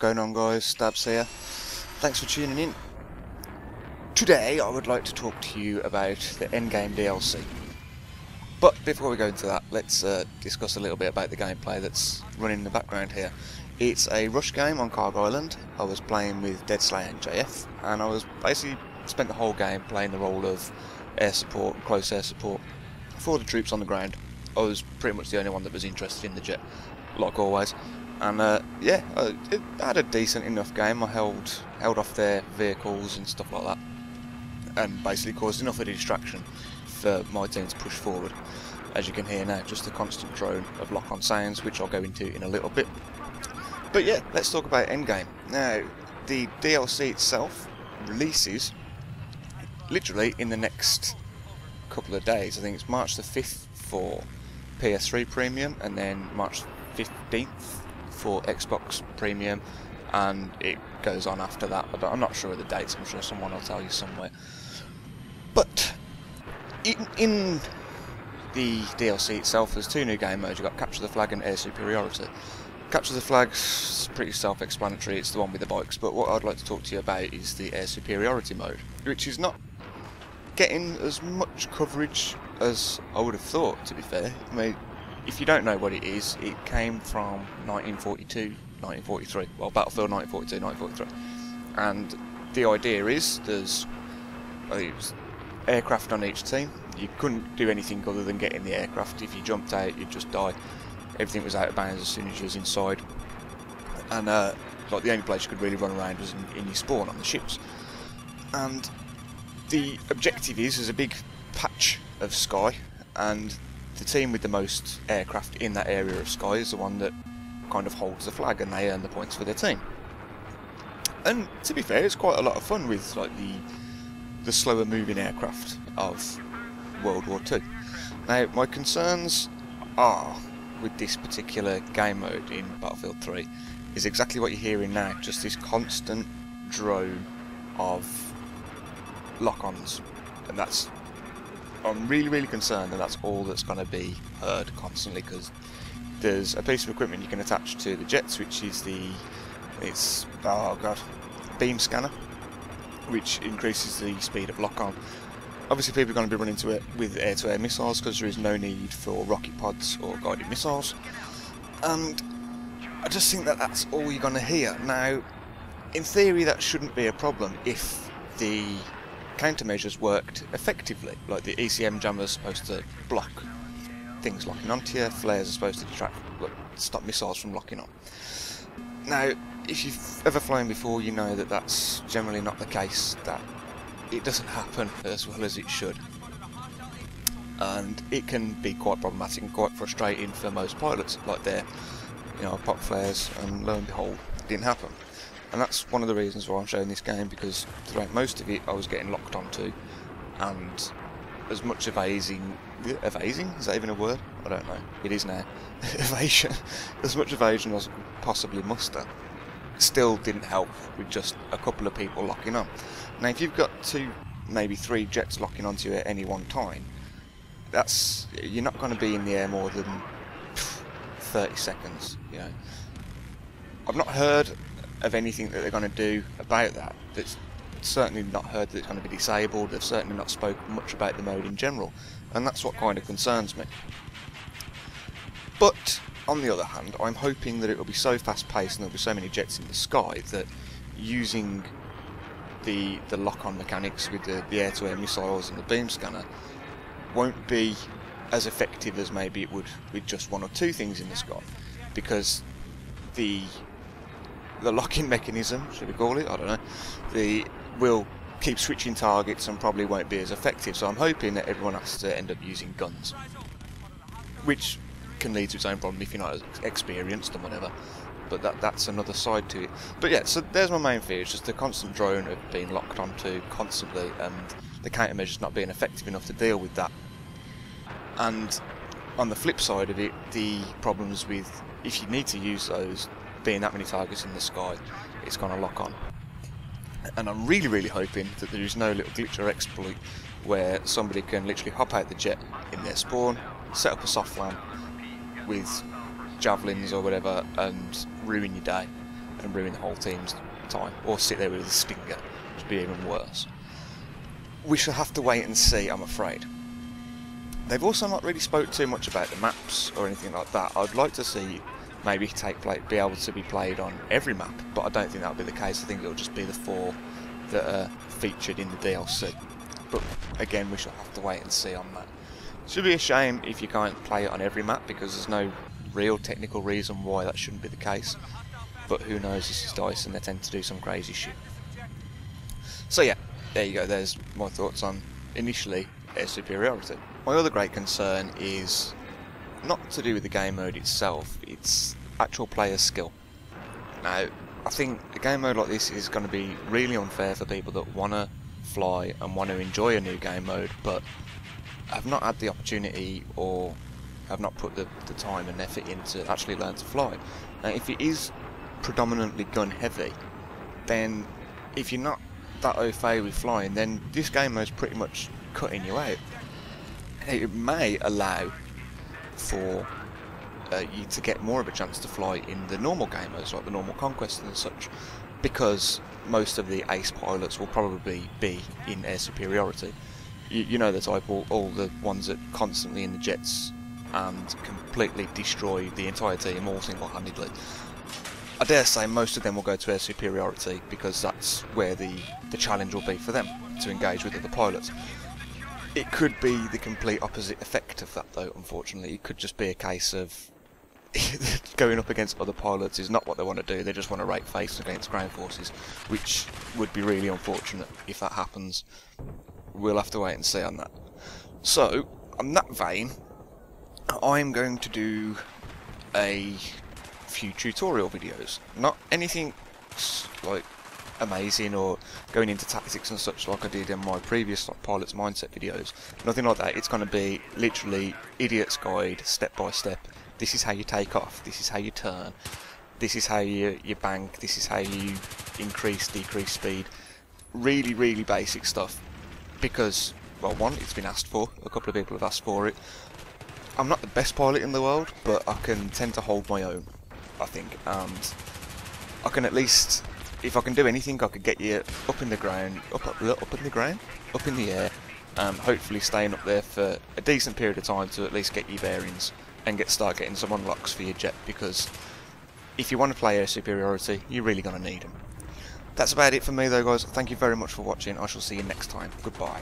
going on, guys? Stabs here. Thanks for tuning in. Today I would like to talk to you about the EndGame DLC. But before we go into that, let's discuss a little bit about the gameplay that's running in the background here. It's a rush game on Cargo Island. I was playing with Deadslayer and JF, and I was basically spent the whole game playing the role of air support, close air support for the troops on the ground. I was pretty much the only one that was interested in the jet, like always. And yeah, it had a decent enough game. I held off their vehicles and stuff like that, and basically caused enough of a distraction for my team to push forward. As you can hear now, just a constant drone of lock-on sounds, which I'll go into in a little bit. But yeah, let's talk about EndGame. Now, the DLC itself releases literally in the next couple of days. I think it's March the 5th for PS3 Premium, and then March 15th for Xbox Premium, and it goes on after that. I'm not sure of the dates, I'm sure someone will tell you somewhere. But in the DLC itself, there's two new game modes. You've got Capture the Flag and Air Superiority. Capture the Flag's pretty self-explanatory, it's the one with the bikes, but what I'd like to talk to you about is the Air Superiority mode, which is not getting as much coverage as I would have thought, to be fair. I mean, if you don't know what it is, it came from 1942, 1943, well, Battlefield 1942, 1943, and the idea is there's aircraft on each team. You couldn't do anything other than get in the aircraft. If you jumped out, you'd just die. Everything was out of bounds as soon as you was inside, and like the only place you could really run around was in your spawn on the ships. And the objective is there's a big patch of sky, and the team with the most aircraft in that area of sky is the one that kind of holds the flag, and they earn the points for their team. And to be fair, it's quite a lot of fun with like the slower moving aircraft of World War II. Now, my concerns are with this particular game mode in Battlefield 3 is exactly what you're hearing now, just this constant drone of lock-ons, and I'm really concerned that that's all that's going to be heard constantly, because there's a piece of equipment you can attach to the jets, which is beam scanner, which increases the speed of lock-on. Obviously people are going to be running to it with air-to-air missiles, because there is no need for rocket pods or guided missiles, and I just think that that's all you're going to hear. Now, in theory that shouldn't be a problem if the countermeasures worked effectively. Like the ECM jammer is supposed to block things locking onto you, flares are supposed to stop missiles from locking on. Now, if you've ever flown before, you know that that's generally not the case, that it doesn't happen as well as it should, and it can be quite problematic and quite frustrating for most pilots. Like pop flares, and lo and behold, it didn't happen. And that's one of the reasons why I'm showing this game, because throughout most of it I was getting locked onto, and as much evasing, is that even a word? I don't know, it is now, evasion, as much evasion as I could possibly muster, still didn't help with just a couple of people locking on. Now, if you've got 2, maybe 3 jets locking onto you at any one time, you're not going to be in the air more than 30 seconds, you know. I've not heard of anything that they're going to do about that. That's certainly not heard that it's going to be disabled. They've certainly not spoken much about the mode in general, and that's what kind of concerns me. But on the other hand, I'm hoping that it will be so fast paced and there'll be so many jets in the sky that using the lock-on mechanics with the air-to-air missiles and the beam scanner won't be as effective as maybe it would with just 1 or 2 things in the sky, because the lock-in mechanism, should we call it, I don't know, will keep switching targets and probably won't be as effective. So I'm hoping that everyone has to end up using guns, which can lead to its own problem if you're not as experienced and whatever, but that's another side to it. But yeah, so there's my main fear, it's just the constant drone of being locked onto constantly, and the countermeasures not being effective enough to deal with that. And on the flip side of it, the problems with, if you need to use those, being that many targets in the sky, it's going to lock on. And I'm really hoping that there is no little glitch or exploit where somebody can literally hop out the jet in their spawn, set up a soft land with javelins or whatever and ruin your day. and ruin the whole team's time, or sit there with a stinger, which would be even worse. We shall have to wait and see, I'm afraid. They've also not really spoke too much about the maps or anything like that. I'd like to see maybe be able to be played on every map, but I don't think that'll be the case. I think it'll just be the 4 that are featured in the DLC. But again, we shall have to wait and see on that. Should be a shame if you can't play it on every map, because there's no real technical reason why that shouldn't be the case. But who knows, this is DICE and they tend to do some crazy shit. So yeah, there you go, there's my thoughts on, initially, air superiority. My other great concern is not to do with the game mode itself, it's actual player skill. Now, I think a game mode like this is going to be really unfair for people that want to fly and want to enjoy a new game mode, but have not had the opportunity or have not put the time and effort in to actually learn to fly. Now, if it is predominantly gun heavy, then if you're not that au fait with flying, then this game mode's pretty much cutting you out. It may allow for you to get more of a chance to fly in the normal game modes, like the normal Conquest and such, because most of the ace pilots will probably be in air superiority. You know the type, all the ones that constantly in the jets and completely destroy the entire team all single-handedly. I dare say most of them will go to air superiority because that's where the challenge will be for them, to engage with other pilots. It could be the complete opposite effect of that though, unfortunately. It could just be a case of going up against other pilots is not what they want to do, they just want to rake face against ground forces, which would be really unfortunate if that happens. We'll have to wait and see on that. So, on that vein, I'm going to do a few tutorial videos. Not anything like amazing or going into tactics and such like I did in my previous pilot's mindset videos. Nothing like that. It's going to be literally idiot's guide, step by step. This is how you take off, this is how you turn, this is how you bank, this is how you increase, decrease speed. Really, really basic stuff. Because, well, one, it's been asked for, a couple of people have asked for it. I'm not the best pilot in the world, but I can tend to hold my own, I think, and I can at least, if I can do anything, I could get you up in the ground, up in the air, hopefully staying up there for a decent period of time to at least get your bearings and start getting some unlocks for your jet, because if you want to play air superiority, you're really going to need them. That's about it for me though, guys. Thank you very much for watching. I shall see you next time. Goodbye.